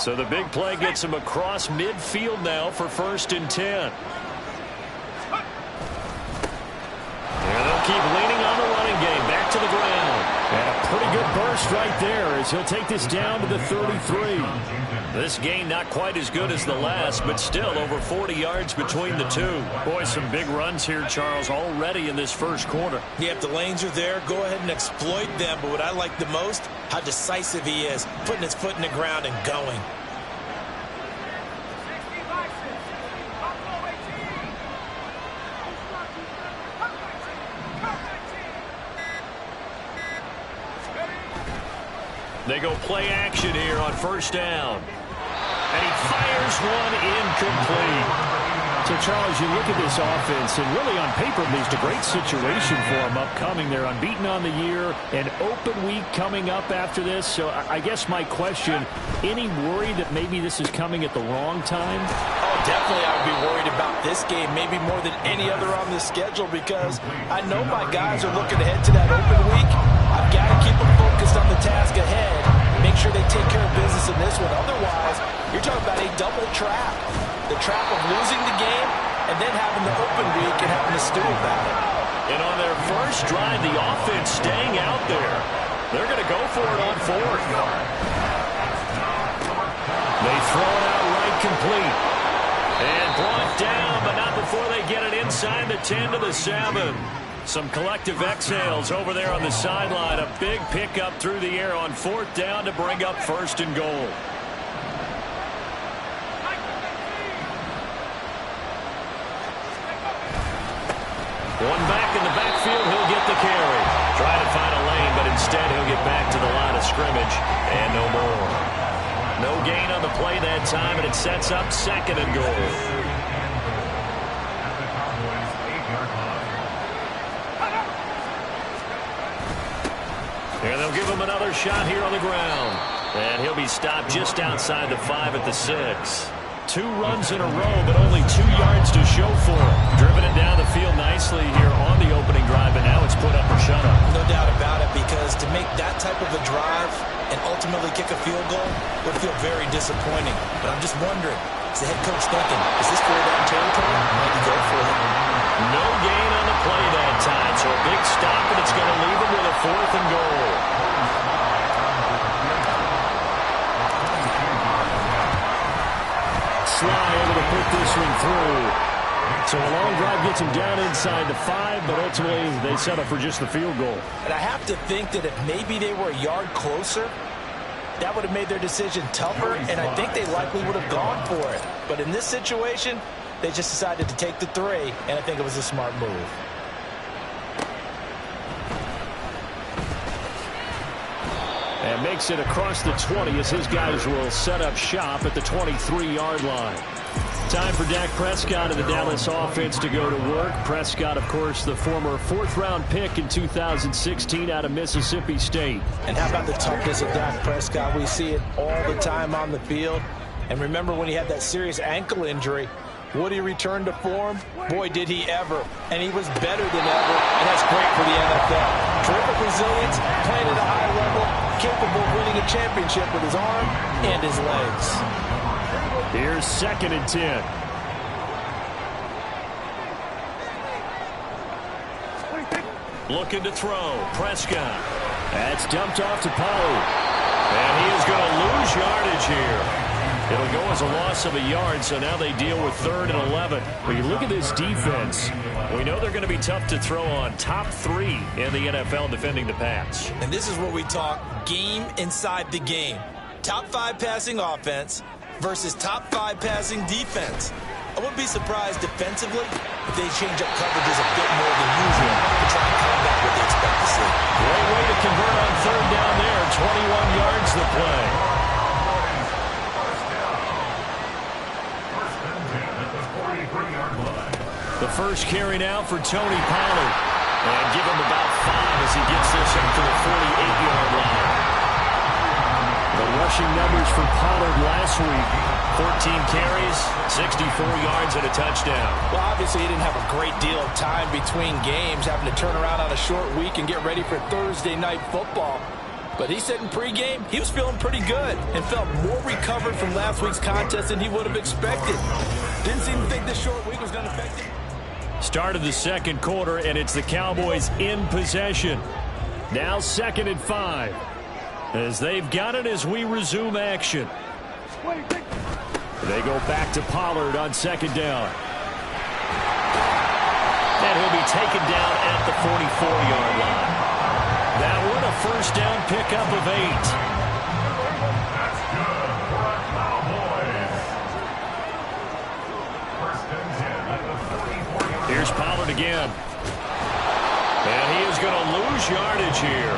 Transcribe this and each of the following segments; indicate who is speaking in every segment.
Speaker 1: So the big play gets him across midfield now for 1st and 10. And they'll keep leaning on the running game. Back to the ground. And a pretty good burst right there as he'll take this down to the 33. This game not quite as good as the last, but still over 40 yards between the two. Boy, some big runs here, Charles, already in this first quarter.
Speaker 2: Yeah, if the lanes are there, go ahead and exploit them. But what I like the most, how decisive he is, putting his foot in the ground and going.
Speaker 1: They go play action here on 1st down. And he fires one incomplete.
Speaker 3: So, Charles, you look at this offense, and really on paper, at least, a great situation for them upcoming. They're unbeaten on the year, an open week coming up after this. So I guess my question, any worry that maybe this is coming at the wrong time?
Speaker 2: Oh, definitely I would be worried about this game, maybe more than any other on the schedule, because I know my guys are looking ahead to that open week. I've got to keep them focused on the task ahead, make sure they take care of business in this one. Otherwise, you're talking about a double trap. The trap of losing the game and then having the open week and having to stew about it.
Speaker 1: And on their first drive, the offense staying out there. They're going to go for it on 4th. They throw it out right complete. And brought down, but not before they get it inside the 10 to the 7. Some collective exhales over there on the sideline. A big pickup through the air on 4th down to bring up 1st and goal. One back in the backfield, he'll get the carry. Try to find a lane, but instead he'll get back to the line of scrimmage. And no more. No gain on the play that time, and it sets up 2nd and goal. And they'll give him another shot here on the ground. And he'll be stopped just outside the 5 at the 6. 2 runs in a row, but only 2 yards to show for it. Driven it down the field nicely here on the opening drive, and now it's put up or shut up.
Speaker 2: No doubt about it, because to make that type of a drive and ultimately kick a field goal would feel very disappointing. But I'm just wondering, is the head coach thinking, is this 4-down territory? Maybe go for it.
Speaker 1: No gain on the play that time, so a big stop, and it's going to leave him with a 4th and goal.
Speaker 3: Sly able to put this one through. So a long drive gets him down inside the 5, but ultimately they settle for just the field goal.
Speaker 2: And I have to think that if maybe they were a yard closer, that would have made their decision tougher, and I think they likely would have gone for it. But in this situation, they just decided to take the 3, and I think it was a smart move.
Speaker 3: And makes it across the 20 as his guys will set up shop at the 23-yard line. Time for Dak Prescott of the Dallas offense to go to work. Prescott, of course, the former 4th-round pick in 2016 out of Mississippi State.
Speaker 2: And how about the toughness of Dak Prescott? We see it all the time on the field. And remember when he had that serious ankle injury, would he return to form? Boy, did he ever. And he was better than ever, and that's great for the NFL. Terrific resilience, playing at a high level, capable of winning a championship with his arm and his legs.
Speaker 3: Here's 2nd and 10.
Speaker 1: Looking to throw. Prescott.
Speaker 3: That's dumped off to Pollard.
Speaker 1: And he is going to lose yardage here. It'll go as a loss of a yard, so now they deal with 3rd and 11.
Speaker 3: When you look at this defense,
Speaker 1: we know they're going to be tough to throw on. Top 3 in the NFL defending the pass.
Speaker 2: And this is where we talk game inside the game. Top 5 passing offense versus top 5 passing defense. I wouldn't be surprised defensively if they change up coverages a bit more than usual to try and combat what they expect to see.
Speaker 1: Great way to convert on 3rd down there. 21 yards the play. The first carry now for Tony Pollard. And give him about 5 as he gets this up to the 48-yard line.
Speaker 3: The rushing numbers for Pollard last week.
Speaker 1: 14 carries, 64 yards, and a touchdown.
Speaker 2: Well, obviously he didn't have a great deal of time between games, having to turn around on a short week and get ready for Thursday night football. But he said in pregame he was feeling pretty good and felt more recovered from last week's contest than he would have expected. Didn't seem to think this short week was going to affect him.
Speaker 3: Start of the second quarter, and it's the Cowboys in possession. Now 2nd and 5. As they've got it as we resume action. They go back to Pollard on 2nd down. And he'll be taken down at the 44-yard line. That one a first down pickup of 8. Here's Pollard again. And he is going to lose yardage here.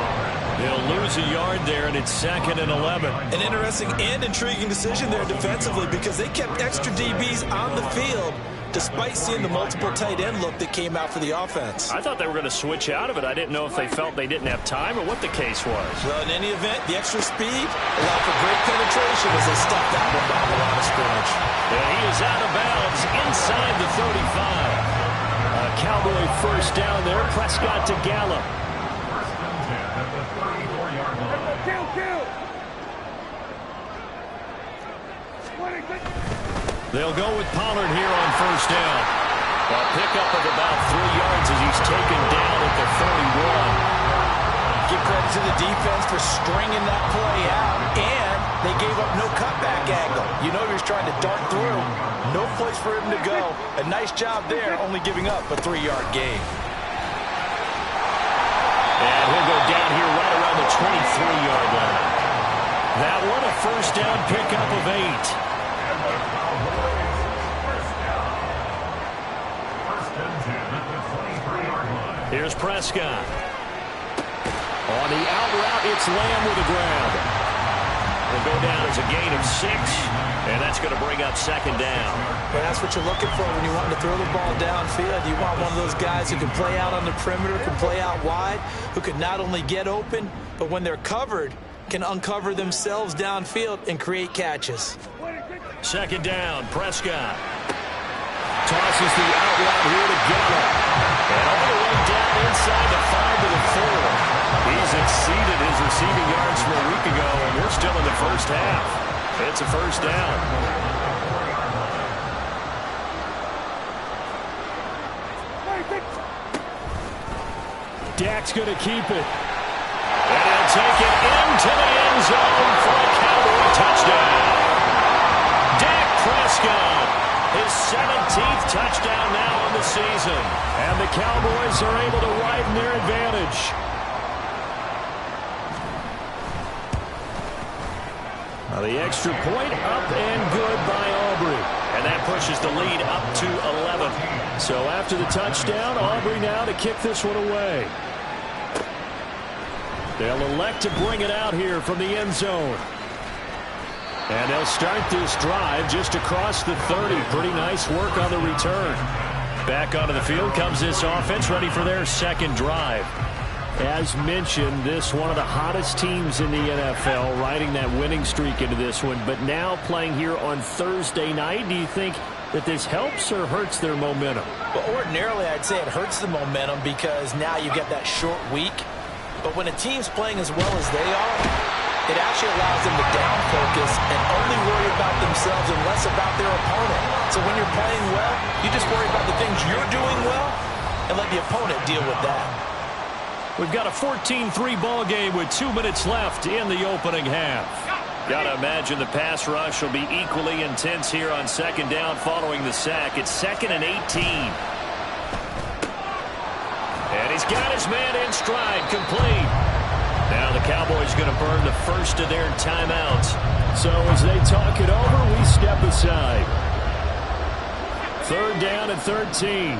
Speaker 3: They'll lose a yard there, and it's 2nd and 11.
Speaker 2: An interesting and intriguing decision there defensively because they kept extra DBs on the field despite seeing the multiple tight end look that came out for the offense.
Speaker 3: I thought they were going to switch out of it. I didn't know if they felt they didn't have time or what the case was.
Speaker 2: Well, in any event, the extra speed allowed for great penetration as they stuffed that one down the line of scrimmage.
Speaker 3: And he is out of bounds inside the 35. A Cowboy first down there. Prescott to Gallup. They'll go with Pollard here on first down. A pickup of about 3 yards as he's taken down at the 31.
Speaker 2: Give credit to the defense for stringing that play out, and they gave up no cutback angle. You know he was trying to dart through. No place for him to go. A nice job there, only giving up a 3-yard gain.
Speaker 3: And he'll go down here right around the 23-yard line. That one a first down pickup of 8. Here's Prescott. On the out route, it's Lamb with the grab. Will go down as a gain of 6, and that's going to bring up 2nd down.
Speaker 2: Well, that's what you're looking for when you want to throw the ball downfield. You want one of those guys who can play out on the perimeter, can play out wide, who can not only get open, but when they're covered, can uncover themselves downfield and create catches.
Speaker 3: 2nd down, Prescott. Tosses the out route here to Gallup. And all the way down inside the 5 to the 4. He's exceeded his receiving yards from a week ago, and we're still in the first half. It's a first down. Dak's going to keep it. And he'll take it into the end zone for a Cowboy touchdown. Dak Prescott, his 17th touchdown now on the season. And the Cowboys are able to widen their advantage. Now the extra point up and good by Aubrey. And that pushes the lead up to 11. So after the touchdown, Aubrey now to kick this one away. They'll elect to bring it out here from the end zone. And they'll start this drive just across the 30. Pretty nice work on the return. Back onto the field comes this offense, ready for their 2nd drive. As mentioned, this one of the hottest teams in the NFL, riding that winning streak into this one, but now playing here on Thursday night. Do you think that this helps or hurts their momentum?
Speaker 2: Well, ordinarily, I'd say it hurts the momentum because now you get that short week. But when a team's playing as well as they are, it actually allows them to down focus and only worry about themselves and less about their opponent. So when you're playing well, you just worry about the things you're doing well and let the opponent deal with that.
Speaker 3: We've got a 14-3 ball game with 2 minutes left in the opening half. Got to imagine the pass rush will be equally intense here on 2nd down following the sack. It's 2nd and 18. And he's got his man in stride, complete. Now the Cowboys going to burn the first of their timeouts. So as they talk it over, we step aside. 3rd down and 13.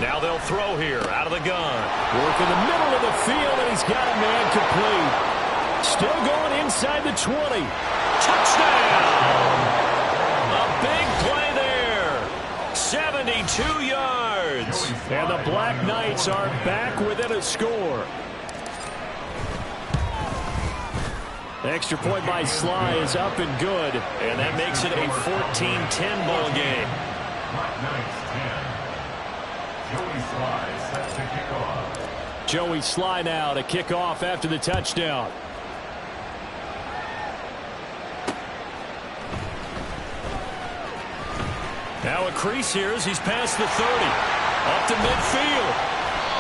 Speaker 3: Now they'll throw here out of the gun. Work in the middle of the field, and he's got a man complete. Still going inside the 20. Touchdown! A big play there. 72 yards. And the Black Knights are back within a score. Extra point by Sly is up and good. And that makes it a 14-10 ball game. Joey Sly now to kick off after the touchdown. Now a crease here as he's past the 30. Up to midfield.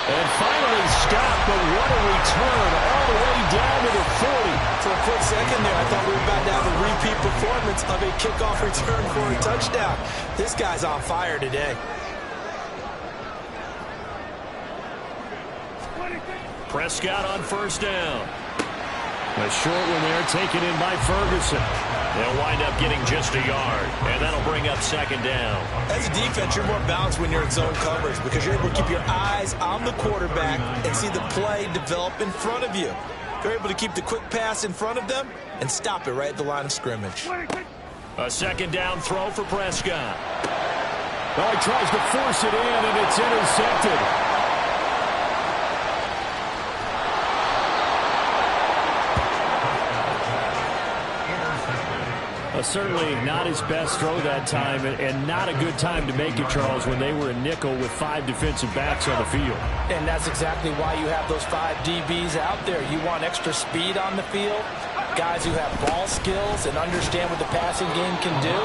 Speaker 3: And finally stopped, but what a return all the way down to the 40.
Speaker 2: For a quick second there, I thought we were about to have a repeat performance of a kickoff return for a touchdown. This guy's on fire today.
Speaker 3: Prescott on first down. A short one there taken in by Ferguson.
Speaker 1: They'll wind up getting just a yard, and that'll bring up second down.
Speaker 2: As a defense, you're more balanced when you're in zone coverage because you're able to keep your eyes on the quarterback and see the play develop in front of you. You're able to keep the quick pass in front of them and stop it right at the line of scrimmage.
Speaker 1: A second down throw for Prescott.
Speaker 3: Oh, he tries to force it in, and it's intercepted. Certainly not his best throw that time, and not a good time to make it, Charles, when they were a nickel with 5 defensive backs on the field.
Speaker 2: And that's exactly why you have those 5 DBs out there. You want extra speed on the field, guys who have ball skills and understand what the passing game can do,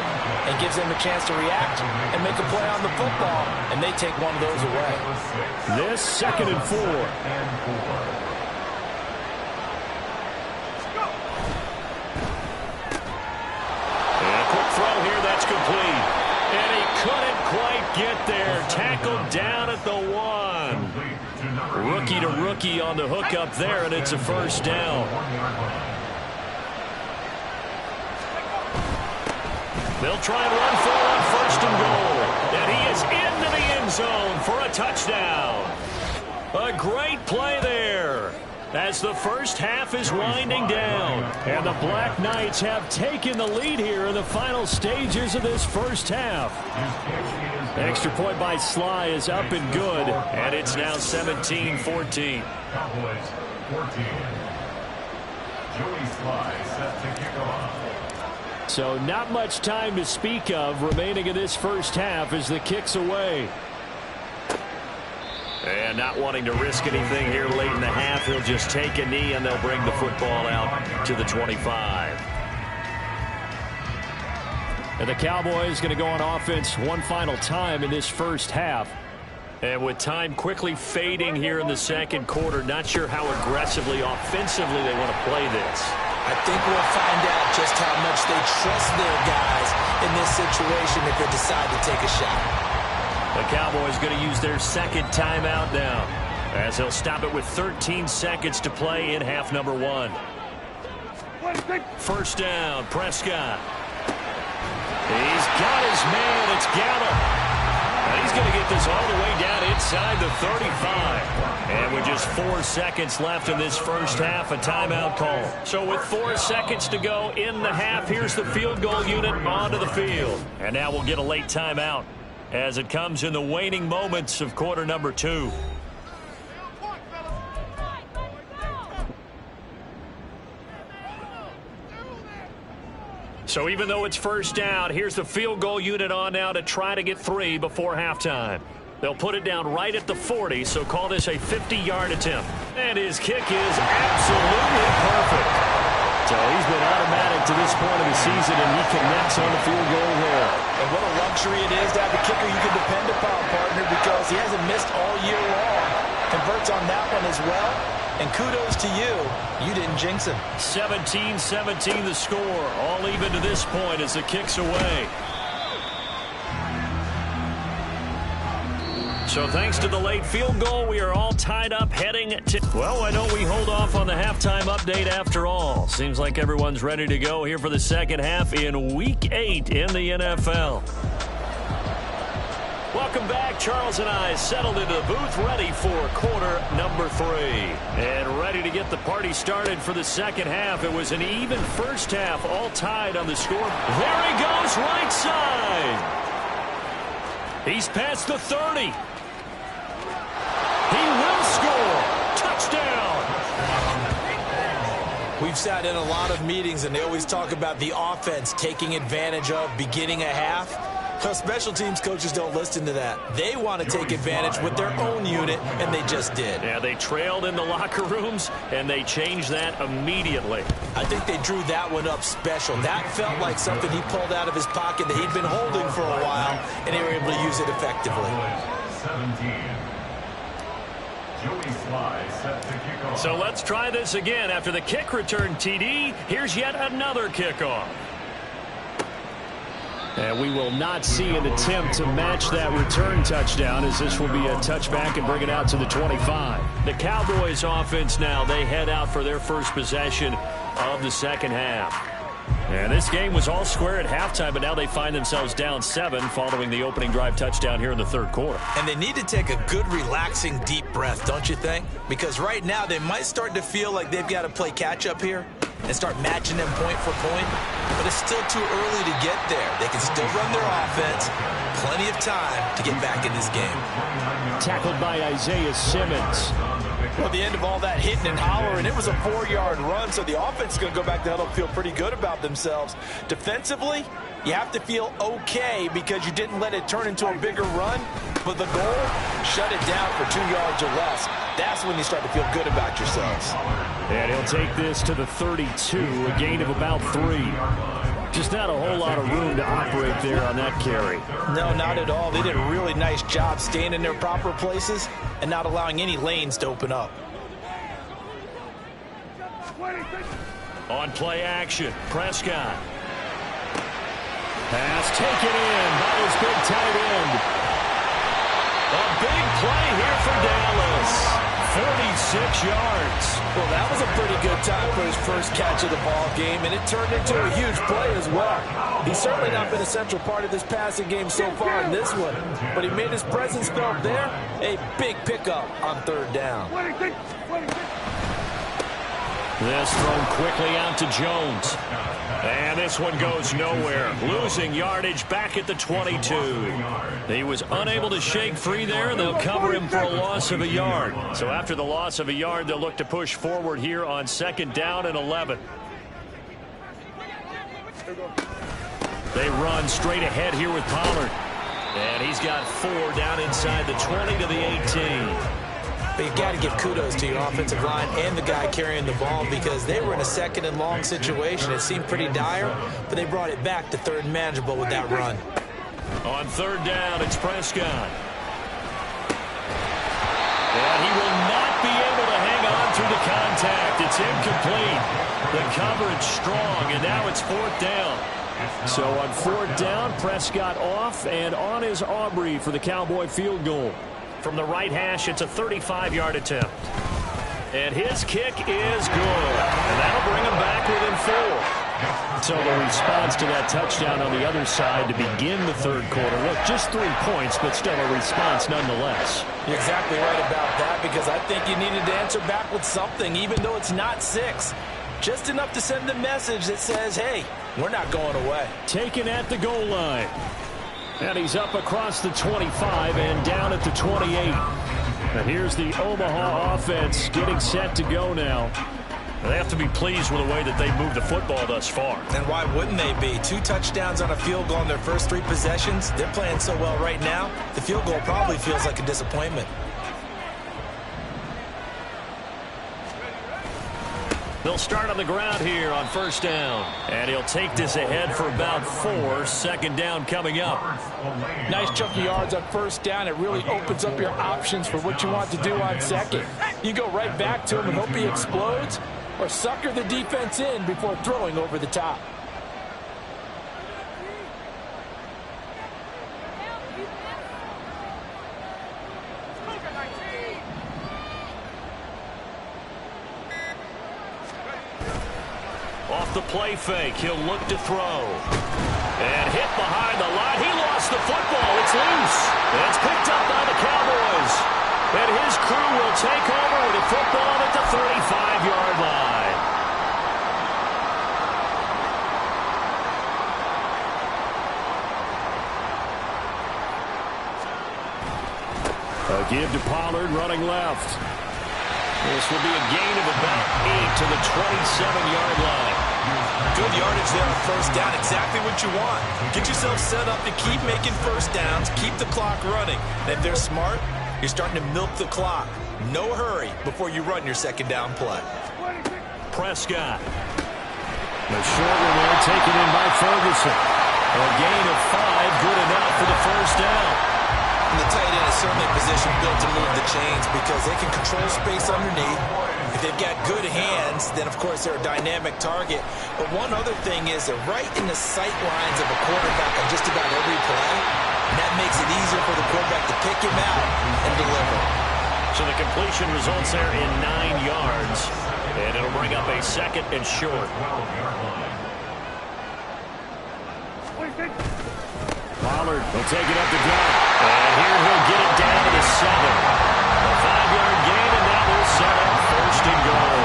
Speaker 2: and gives them a chance to react and make a play on the football, and they take one of those away.
Speaker 3: This 2nd and 4.
Speaker 1: Complete. And he couldn't quite get there. Tackled down at the 1. Rookie to rookie on the hookup there, and it's a first down. They'll try and run for it on 1st and goal. And he is into the end zone for a touchdown. A great play there, as the first half is winding down.
Speaker 3: And the Black Knights have taken the lead here in the final stages of this first half. Extra point by Sly is up and good.
Speaker 1: And it's now 17-14.
Speaker 4: Cowboys 14. Joey Sly set to kick off.
Speaker 3: So not much time to speak of remaining in this first half as the kick's away.
Speaker 1: And not wanting to risk anything here late in the half, he'll just take a knee and they'll bring the football out to the 25.
Speaker 3: And the Cowboys going to go on offense one final time in this first half.
Speaker 1: And with time quickly fading here in the second quarter, not sure how aggressively, offensively they want to play this.
Speaker 2: I think we'll find out just how much they trust their guys in this situation if they decide to take a shot.
Speaker 1: The Cowboys going to use their 2nd timeout now, as they'll stop it with 13 seconds to play in half number 1. First down, Prescott. He's got his man. It's Gallup. And he's going to get this all the way down inside the 35. And with just 4 seconds left in this first half, a timeout call. So with 4 seconds to go in the half, here's the field goal unit onto the field. And now we'll get a late timeout as it comes in the waning moments of quarter number 2. So even though it's first down, here's the field goal unit on now to try to get 3 before halftime. They'll put it down right at the 40, so call this a 50-yard attempt. And his kick is absolutely perfect.
Speaker 3: So he's been automatic to this point of the season, and he connects on the field goal there.
Speaker 2: And what a luxury it is to have a kicker you can depend upon, partner, because he hasn't missed all year long. Converts on that one as well. And kudos to you. You didn't jinx him.
Speaker 1: 17-17 the score. All even to this point as the kick's away. So thanks to the late field goal, we are all tied up heading to... Well, why don't we hold off on the halftime update after all? Seems like everyone's ready to go here for the second half in Week 8 in the NFL. Welcome back. Charles and I settled into the booth ready for quarter number 3. And ready to get the party started for the second half. It was an even first half, all tied on the score. There he goes, right side. He's past the 30. He will score. Touchdown.
Speaker 2: We've sat in a lot of meetings, and they always talk about the offense taking advantage of beginning a half. Plus, special teams coaches don't listen to that. They want to take advantage with their own unit, and they just did.
Speaker 3: Yeah, they trailed in the locker rooms, and they changed that immediately.
Speaker 2: I think they drew that one up special. That felt like something he pulled out of his pocket that he'd been holding for a while, and they were able to use it effectively.
Speaker 4: 17. Joey Sly set to kick off.
Speaker 3: So let's try this again. After the kick return TD, here's yet another kickoff. And we will not see an attempt to match that return touchdown, as this will be a touchback and bring it out to the 25. The Cowboys offense now, they head out for their first possession of the second half. And this game was all square at halftime, but now they find themselves down 7 following the opening drive touchdown here in the third quarter.
Speaker 2: And they need to take a good, relaxing, deep breath, don't you think? Because right now they might start to feel like they've got to play catch-up here and start matching them point for point. But it's still too early to get there. They can still run their offense. Plenty of time to get back in this game.
Speaker 3: Tackled by Isaiah Simmons.
Speaker 2: Well, the end of all that hitting and hollering, it was a 4-yard run, so the offense is going to go back to huddle and feel pretty good about themselves. Defensively, you have to feel okay because you didn't let it turn into a bigger run. But the goal, shut it down for 2 yards or less. That's when you start to feel good about yourselves.
Speaker 3: And he'll take this to the 32, a gain of about 3. Just not a whole lot of room to operate there on that carry.
Speaker 2: No, not at all. They did a really nice job staying in their proper places and not allowing any lanes to open up.
Speaker 3: On play action, Prescott. Pass taken in by his big tight end. A big play here for Dallas. 46 yards.
Speaker 2: Well, that was a pretty good time for his first catch of the ball game, and it turned into a huge play as well. He's certainly not been a central part of this passing game so far in this one, but he made his presence felt there. A big pickup on third down.
Speaker 3: This thrown quickly out to Jones. And this one goes nowhere. Losing yardage back at the 22. He was unable to shake free there. They'll cover him for a loss of a yard. So after the loss of a yard, they'll look to push forward here on 2nd down and 11. They run straight ahead here with Pollard. And he's got 4 down inside the 20 to the 18.
Speaker 2: But you've got to give kudos to your offensive line and the guy carrying the ball because they were in a 2nd and long situation. It seemed pretty dire, but they brought it back to 3rd and manageable with that run.
Speaker 3: On 3rd down, it's Prescott. And he will not be able to hang on through the contact. It's incomplete. The coverage strong, and now it's 4th down. So on 4th down, Prescott off, and on is Aubrey for the Cowboy field goal. From the right hash, it's a 35-yard attempt. And his kick is good. And that'll bring him back within 4. So the response to that touchdown on the other side to begin the 3rd quarter. Look, just 3 points, but still a response nonetheless.
Speaker 2: You're exactly right about that because I think you needed to answer back with something, even though it's not 6. Just enough to send a message that says, hey, we're not going away.
Speaker 3: Taken at the goal line. And he's up across the 25 and down at the 28. And here's the Omaha offense getting set to go now. They have to be pleased with the way that they moved the football thus far.
Speaker 2: And why wouldn't they be? 2 touchdowns on a field goal in their first 3 possessions. They're playing so well right now, the field goal probably feels like a disappointment.
Speaker 3: They'll start on the ground here on 1st down. And he'll take this ahead for about 4. 2nd down coming up.
Speaker 2: Nice chunky yards on 1st down. It really opens up your options for what you want to do on 2nd. You go right back to him and hope he explodes, or sucker the defense in before throwing over the top.
Speaker 3: Off the play fake, he'll look to throw. And hit behind the line. He lost the football. It's loose. And it's picked up by the Cowboys. And his crew will take over with the football at the 35-yard line. A give to Pollard running left. This will be a gain of about 8 to the 27-yard line.
Speaker 2: Good yardage there on first down. Exactly what you want. Get yourself set up to keep making first downs, keep the clock running. And if they're smart, you're starting to milk the clock. No hurry before you run your second down play.
Speaker 3: Prescott. The short one there taken in by Ferguson. A gain of 5, good enough for the first down.
Speaker 2: And the tight end is certainly a position built to move the chains because they can control space underneath. If they've got good hands, then, of course, they're a dynamic target. But one other thing is they're right in the sight lines of a quarterback on just about every play. And that makes it easier for the quarterback to pick him out and deliver.
Speaker 3: So the completion results there in 9 yards. And it'll bring up a 2nd and short. Pollard will take it up the gut. And here he'll get it down to the 7. A 5-yard gain, and that will set up 1st and goal.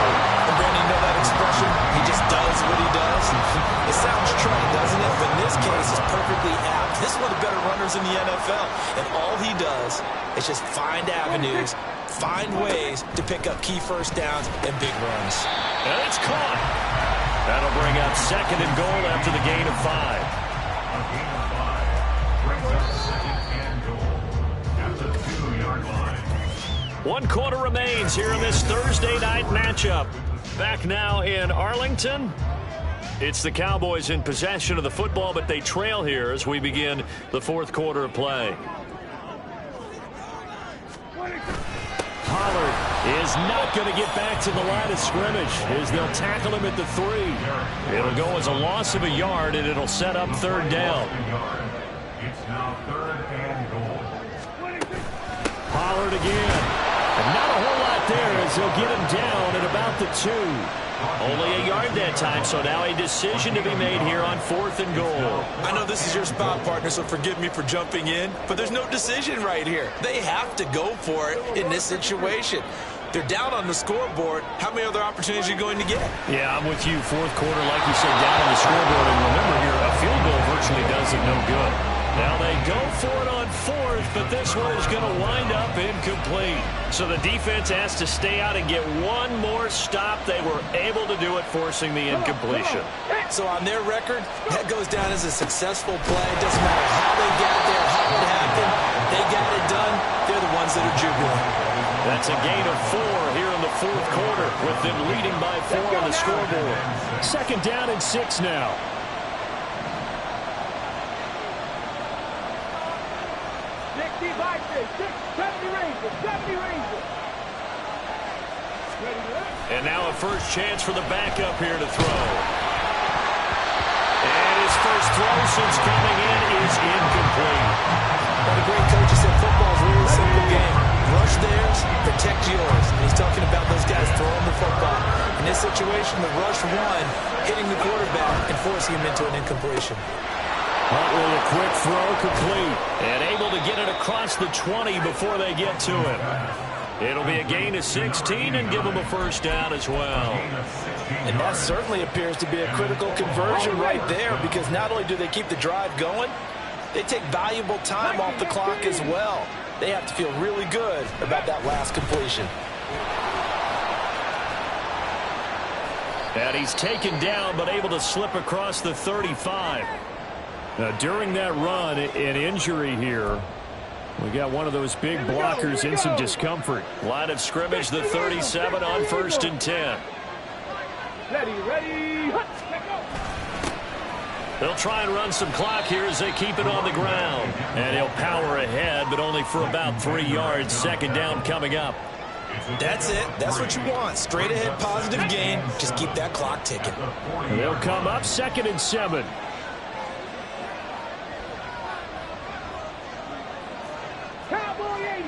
Speaker 2: And Brandon, you know that expression? He just does what he does. It sounds trite, doesn't it? But in this case, it's perfectly apt. This is one of the better runners in the NFL. And all he does is just find avenues, find ways to pick up key first downs and big runs.
Speaker 3: And it's caught. That'll bring up 2nd and goal after the gain of 5.
Speaker 4: A gain of 5 brings up 2nd and goal at the 2-yard line.
Speaker 3: 1 quarter remains here in this Thursday night matchup. Back now in Arlington. It's the Cowboys in possession of the football, but they trail here as we begin the 4th quarter of play. Pollard is not going to get back to the line of scrimmage as they'll tackle him at the 3. It'll go as a loss of a yard, and it'll set up 3rd down.
Speaker 4: It's now 3rd and goal.
Speaker 3: Pollard again. And not a whole lot there as they'll get him down at about the 2. Only a yard that time, so now a decision to be made here on 4th and goal.
Speaker 2: I know this is your spot, partner, so forgive me for jumping in, but there's no decision right here. They have to go for it in this situation. They're down on the scoreboard. How many other opportunities are you going to get?
Speaker 3: Yeah, I'm with you. 4th quarter, like you said, down on the scoreboard. And remember here, a field goal virtually does it no good. Now they go for it on 4th, but this one is going to wind up incomplete. So the defense has to stay out and get one more stop. They were able to do it, forcing the incompletion.
Speaker 2: So on their record, that goes down as a successful play. It doesn't matter how they got there, how it happened. They got it done. They're the ones that are jubilant.
Speaker 3: That's a gain of 4 here in the 4th quarter, with them leading by 4 on the scoreboard. 2nd down and 6 now. And now a first chance for the backup here to throw. And his first throw since coming in is incomplete.
Speaker 2: What a great coach. He said football is a really simple game. Rush theirs, protect yours. And he's talking about those guys throwing the football. In this situation, the rush one, hitting the quarterback and forcing him into an incompletion.
Speaker 3: Huntley, a quick throw, complete. And able to get it across the 20 before they get to it. It'll be a gain of 16 and give them a first down as well.
Speaker 2: And that certainly appears to be a critical conversion right there, because not only do they keep the drive going, they take valuable time off the clock as well. They have to feel really good about that last completion.
Speaker 3: And he's taken down but able to slip across the 35. Now, during that run, an injury here. We got one of those big blockers in some discomfort. Line of scrimmage, the 37 on 1st and 10.
Speaker 5: Ready.
Speaker 3: They'll try and run some clock here as they keep it on the ground. And he'll power ahead, but only for about 3 yards. 2nd down coming up.
Speaker 2: That's it. That's what you want. Straight ahead, positive gain. Just keep that clock ticking.
Speaker 3: And they'll come up 2nd and 7.
Speaker 5: Cowboy 80.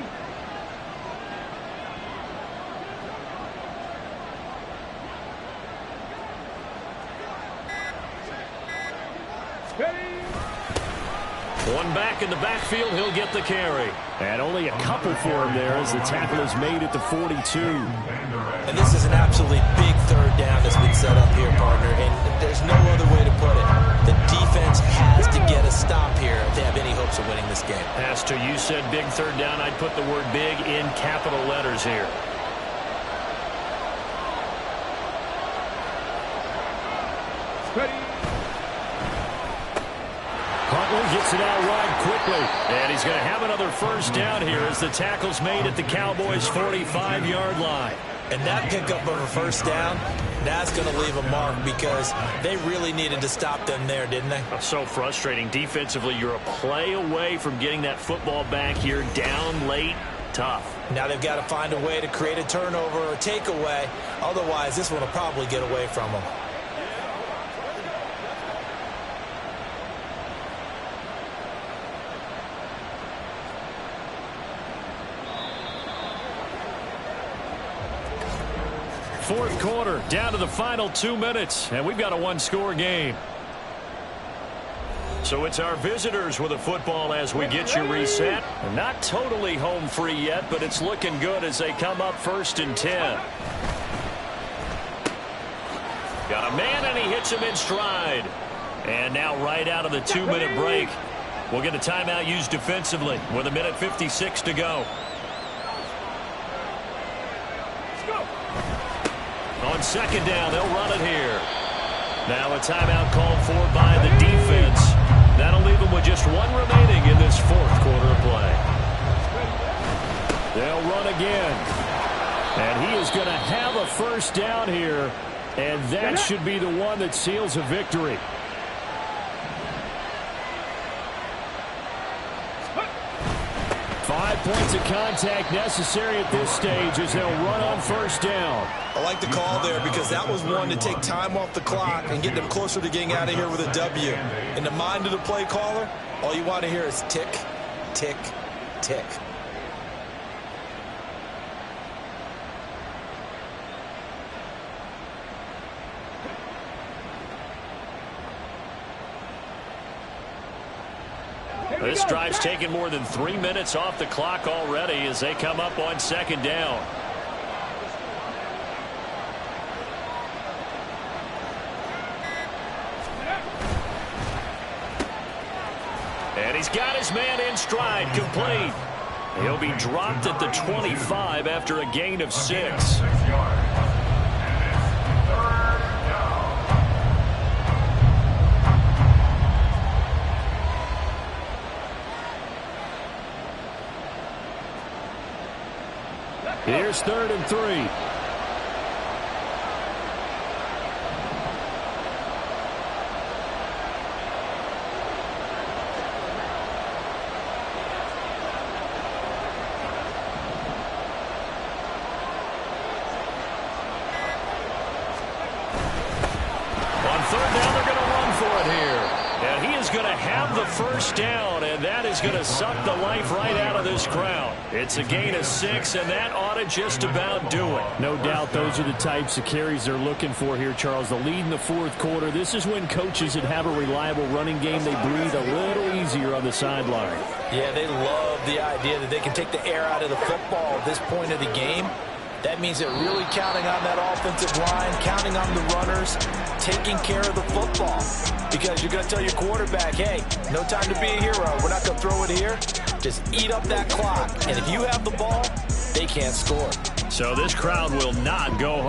Speaker 3: One back in the backfield, he'll get the carry. And only a couple for him there as the tackle is made at the 42.
Speaker 2: And this is an absolutely big 3rd down that's been set up here, partner. And there's no other way to put it. The defense has to get a stop here if they have any hopes of winning this game.
Speaker 3: Pastor, you said big 3rd down. I'd put the word big in capital letters here. Huntley gets it out wide quickly. And he's going to have another first down here as the tackle's made at the Cowboys' 45-yard line.
Speaker 2: And that pickup of a first down, that's going to leave a mark because they really needed to stop them there, didn't they?
Speaker 3: So frustrating. Defensively, you're a play away from getting that football back here down late. Tough.
Speaker 2: Now they've got to find a way to create a turnover or takeaway. Otherwise, this one will probably get away from them.
Speaker 3: Fourth quarter, down to the final 2 minutes, and we've got a one-score game. So it's our visitors with the football as we get you reset. Not totally home free yet, but it's looking good as they come up 1st and 10. Got a man, and he hits him in stride. And now right out of the 2-minute break, we'll get a timeout used defensively with 1:56 to go. On second down, they'll run it here. Now a timeout called for by the defense. That'll leave them with just one remaining in this fourth quarter of play. They'll run again. And he is going to have a first down here. And that should be the one that seals a victory. Five points of contact necessary at this stage as they'll run on first down.
Speaker 2: I like the call there because that was one to take time off the clock and get them closer to getting out of here with a W. In the mind of the play caller, all you want to hear is tick, tick, tick.
Speaker 3: This drive's taken more than 3 minutes off the clock already as they come up on second down. And he's got his man in stride, complete. He'll be dropped at the 25 after a gain of 6. Here's 3rd and 3. On 3rd down, they're going to run for it here. And he is going to have the first down, and that is going to suck the life right out of this crowd. It's a gain of 6, and that ought to just about do it. No doubt those are the types of carries they're looking for here, Charles. The lead in the fourth quarter. This is when coaches that have a reliable running game, they breathe a little easier on the sideline.
Speaker 2: Yeah, they love the idea that they can take the air out of the football at this point of the game. That means they're really counting on that offensive line, counting on the runners, taking care of the football. Because you're going to tell your quarterback, hey, no time to be a hero. We're not going to throw it here. Just eat up that clock. And if you have the ball, they can't score.
Speaker 3: So this crowd will not go home.